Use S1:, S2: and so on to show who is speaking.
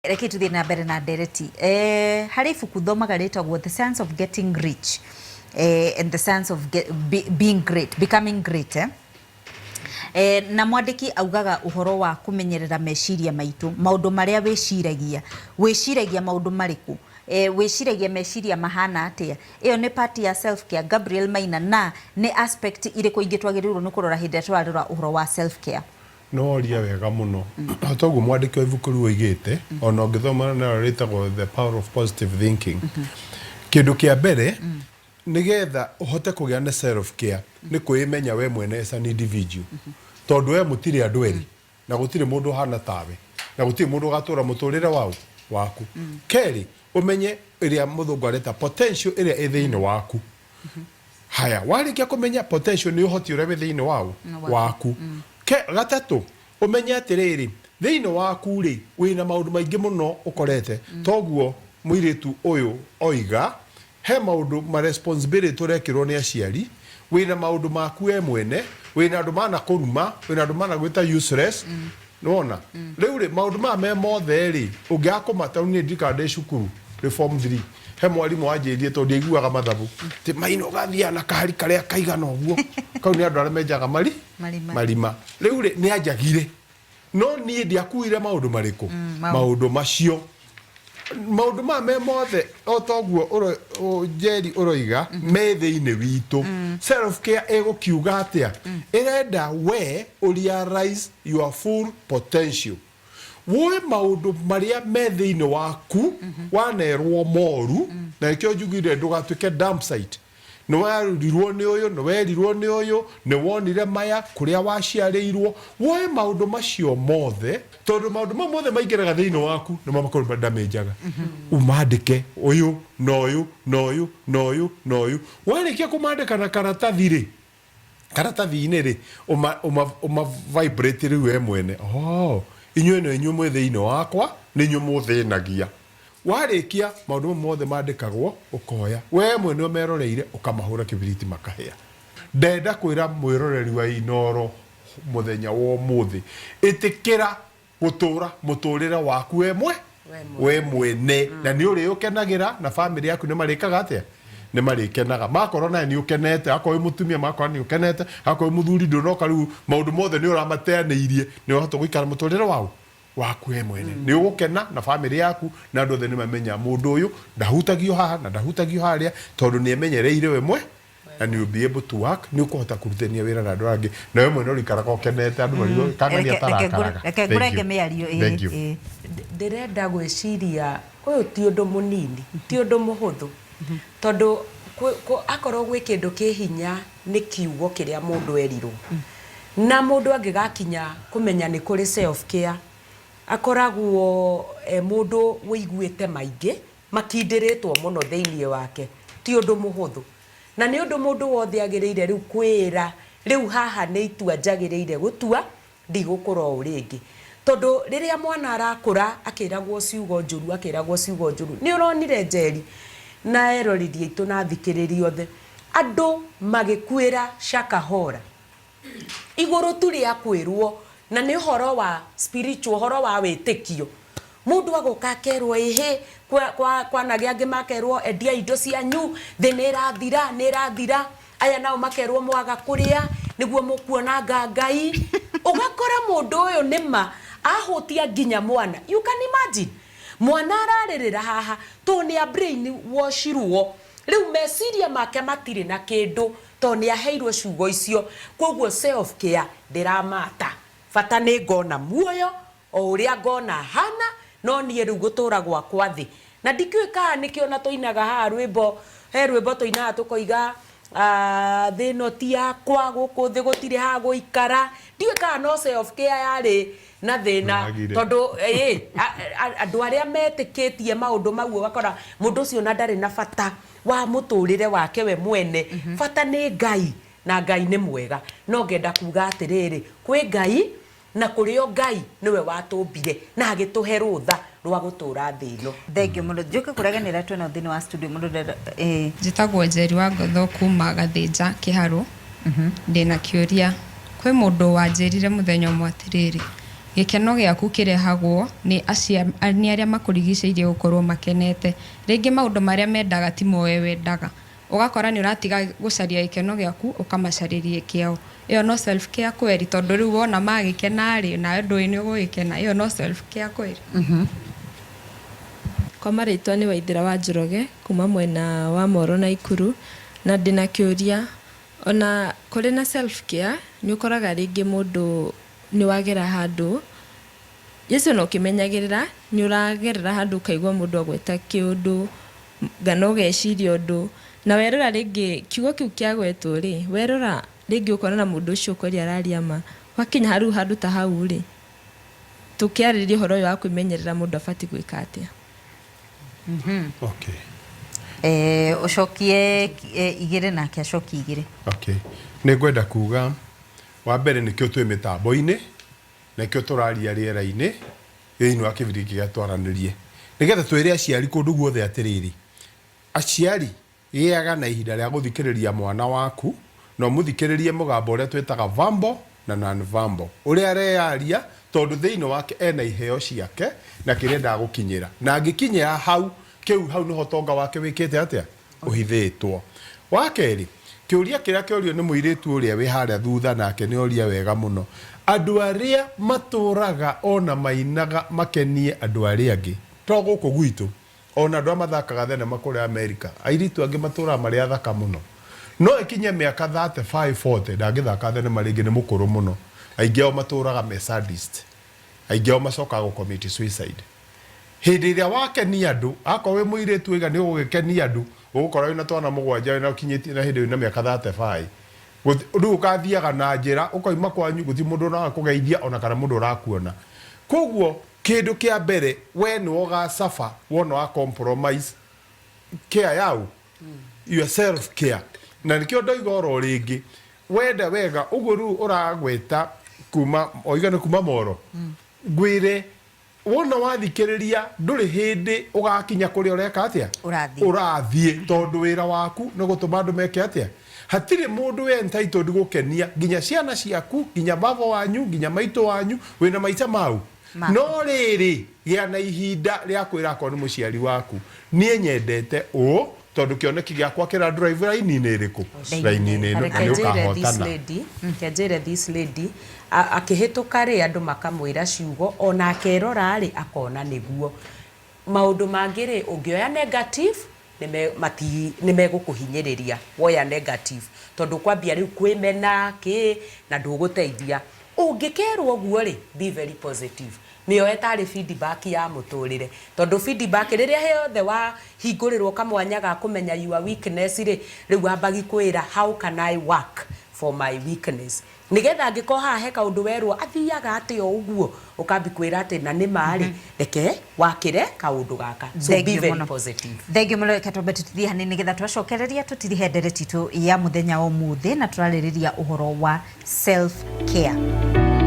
S1: reke tuthie na mbere na ndereti hari ibuku thomaga ritagwo The Sense of Getting Rich and the sense of being great, becoming great na mwandiki augaga uhoro wa kumenyerera meciria maitu, maundu maria wiciragia maundu mariku wiciragia meciria mahana atia. Iyo ni part ya self care. Gabriel Maina, na ni aspect iriku ingi twagirirwo ni kurora hindi twarora uhoro wa self care?
S2: No ria wega muno toguo mwandiki wa ibuku riu oigite ona ngithoma na ritagwo The Power of Positive Thinking. Kindu kia mbere nigetha uhote kugia na self care ni kuimenya we mwene as an individual tondu we mutiri andu eri na gutiri mundu hana tawe na gutiri mundu gatura muturire waku keri umenye iria muthungu areta potential iria ithiini waku. Haya warikia kumenya potential ni uhoti uria withiini waku. Gatatu umenye atiriri thiini waku ri wina maundu maingi muno ukorete toguo muiritu uyu oiga he maundu ma responsibility urekirwo ni aciari wina maundu maku we mwene wina andu mana kuruma wina andu mana gwita useless nona riu ri maundu ma me mothe ri ungiakomata ni ndikande cukuru reform 3 he mwarimu wanjirie tondu iguaga mathabu ti maino gathia na kahari karia kaigana uguo kau ni andu aria menjaga marima riu ri ni anjagire no ni ndiakuire maundu mariku maundu macio maundu ma me mothe otoguo Jerry uroiga me thiini witu. Self care egukiuga atia irenda we realize your full potential. Woe maundu maria me thiini waku wanerwo moru na ikyo njugire ndugatuike dump site ni warirwo ni uyu ni werirwo ni uyu ni wonire maya kuria waciarirwo woe maundu macio mothe tondu maundu mothe maingiraga thiini waku ni makorwo damageaga umandike uyu no uyu no uyu no uyu no uyu warikia kumandika na karatathi-ini ri uma vibrate riu we mwene inyuĩ no inyuĩ mwe thiini wakwa ni inyuĩ muthinagia. Warikia maundu mothe mandikagwo ukoya we mwene umeroreire ukamahura kibiriti makahia. Ndenda kwira mwiroreri wa Inoro muthenya wa umuthi itikira gutura muturire waku we mwene na ni uri ukenagira na family yaku ni marikaga atia ni marikenaga makorwo na ni ukenete akorwo mutumia makorwo ni ukenete akorwo muthuri ndunoka riu maundu mothe ni uramateaniirie ni uhoto guikara muturire waku we mwene ni ugukena na family yaku na andu othe ni mamenya mundu uyu ndahutagio haha na ndahutagio haria tondu ni emenyereire we mwe and you be able to work ni ukuhota kurutania wira na andu angi na we mwene urikara ukenete andu marigo kangania tarakaraga.
S1: Rekengurenge miario
S3: ndirenda gwiciria uyu ti undu munini ti undu muhuthu tondu akorwo gwi kindu kihinya ni kiugo kiria mundu erirwo na mundu angigakinya kumenya ni kuri self care akoragwo mundu wiguite maingi makindiritwo muno thiini wake ti undu muhuthu na ni undu mundu wothe agiriire riu kwira riu haha ni itua njagiriire gutua ndigukura uringi tondu riria mwana arakura akiragwo ciugo njuru ni uronire Njeri na eroririe itu na thikiriria othe andu magikwira shakahora iguru turi akwirwo na ni horo wa spiritual horo wa witikio mundu agoka kerwo ehe kwa nagia angi makerwo endia indo cianyu thi ni rathira aya nao makerwo mwaga kuria niguo mukuona ngai ugakora mundu uyu nima ahutia nginya mwana. You can imagine mwana araririra haha to ni a brain washirwo riu meciria make matire na kindu to ni aheirwo ciugo icio koguo self care ndiramata bata ni ngona muoyo o uria ngona hana no ni riu gutura gwakwa thi na ndikiuka nikiona toinaga ha rwimbo toinaga tukoiga thino ti yakwa guku thi gutire ha guikara ndiuka no self care yari na thina tondu andu aria metikitie maundu mau gakora mundu ucio na ndari na bata wa muturire wake we mwene bata ni Ngai na Ngai ni mwega no ngenda kuga atiriri kwi Ngai na kurio Ngai niwe watumbire na agituhe rutha rwa gutura thino.
S1: Thank you muno njuke kureganira twena thini wa studio mundo
S4: njitagwo Njeri wa Ngotho kuma Gathinja Kiharu ndina kiuria kwi mundu wanjirire muthenya umwe atiriri gikeno giaku kirehagwo ni aria makurigiceirie gukorwo makenete ringi maundu maria mendaga timo we wendaga ugakora ni uratiga gucaria gikeno giaku ukamacaririe kiao iyo no self care kweri tondu riu wona magikena ri na ndu ni ugikena iyo no self care kweri.
S5: Kwa marĩtwa nĩ Waithĩra wa Njoroge kuma mwena wa Moro na Ikuru, na ndĩna kĩũria ona kũrĩ na self care nĩ ũkoraga rĩngĩ mũndũ nĩ wagera handũ Yesu no kimenyagĩrĩra nĩ ũragerera handũ ukaigua mũndũ agweta kĩũndũ ngana ũgeciria ũndũ na werora rĩngĩ kiugo kĩu kĩagwetwo rĩ werora rĩngĩ ũkona na mũndũ ũcio kweri araria ma wakinya haru handũ ta hau rĩ tukiarĩrĩria ũhoro ũyũ wa kwĩmenyerera mũndũ abati gwĩka atĩa.
S2: Okay.
S1: Ucokie igire na kia coki igire.
S2: Okay. Nĩ ngwenda kuga wa mbere nĩkĩo twĩ mĩtambo-inĩ nĩkĩo tũraria rĩera-inĩ thĩinĩ wa kĩbindi gĩa twaranĩrie nĩgetha twĩre aciari kũndũ guothe atĩrĩrĩ aciari gĩaga na ihinda rĩa gũthikĩrĩria mwana waku no mũthikĩrĩrie mũgambo ũrĩa twĩtaga verbal na non-verbal ũrĩa areyaria tondu thĩinĩ wake ena iheo ciake na kĩrĩa ndagũkinyĩra na angĩkinyĩra hau nĩho tonga wake wĩkĩte atĩa ũhithĩtwo. Wa kerĩ kĩũria kĩrĩa kĩorio nĩ mũirĩtu ũrĩa wĩ harĩa thutha nake nĩ oria wega mũno andũ arĩa matũraga ona mainaga makenie andũ arĩa angĩ to gũkũ gwitũ ona andũ mathakaga thenema kũrĩa Amerika airitu angĩ matũraga marĩ athaka mũno no ikinye mĩaka 35 40 ndangĩthaka thenema rĩngĩ nĩ mũkũrũ mũno aingĩ ao matũraga me sadist aingĩ ao macokaga gũ-commit suicide. Hĩndĩ ĩrĩa wakenia andũ akorwo wĩ mũirĩtu wĩga nĩ ũgũgĩkenia andũ ũgũkorwo wĩna twana mũgwanja wĩna ũkinyĩtie na hĩndĩ wĩna mĩaka 35 rĩu ũkathiaga na njĩra ũkoima kwanyu gũthi mũndũ ũrakũgeithia ona kana mũndũ ũrakuona koguo kĩndũ kĩa mbere we nĩ ũgacafa wona wa compromise care yau your self care na nĩkĩo ndoiga oro rĩngĩ wenda wega ũguo rĩu ũragweta kuma oigana kuma Moro ngwĩre wona wathikĩrĩria ndũrĩ hĩndĩ ũgakinya kũrĩa ũreka atĩa ũrathiĩ tondũ wĩra waku nĩ gũtũma andũ meke atĩa hatirĩ mũndũ we entitled gũkenia nginya ciana ciaku nginya baba wanyu nginya maitũ wanyu wĩna maica mau no rĩrĩ gĩa na ihinda rĩa kwĩra akorwo nĩ mũciari waku niĩ nyendete ũũ tondu kioneki giakwa kira drive line-inĩ ĩrĩkũ line-inĩ nĩ ũkahotana.
S3: Kenjire this lady akĩhĩtũka rĩ andũ makamwĩra ciugo ona akerora rĩ akona nĩguo maũndũ mangĩ rĩ ũngĩoya negative nĩ megũkũhinyĩrĩria woya negative tondu kwambia rĩu kwĩmena kĩ na ndũgũteithia ũngĩkerwo ũguo rĩ be very positive nĩyo etarĩ feedback ya mũtũrĩre tondu feedback rĩrĩa heothe wa hingũrĩrwo kamwanya ga kũmenya your weakness rĩ rĩu ambagi kwĩra how can I work for my weakness nigetha angĩkorwo haha he kaũndũ werwo athiaga atĩ o ũguo ũkambi kwĩra atĩ na nĩ marĩ reke wakĩre kaũndũ gaka so be very positive.
S1: Thengiũ mũno reke twambe tũtithie hanini nĩgetha twacokereria tũtirihe ndereti itũ ya mũthenya ũmũthĩ na tũrarĩrĩria ũhoro wa self care.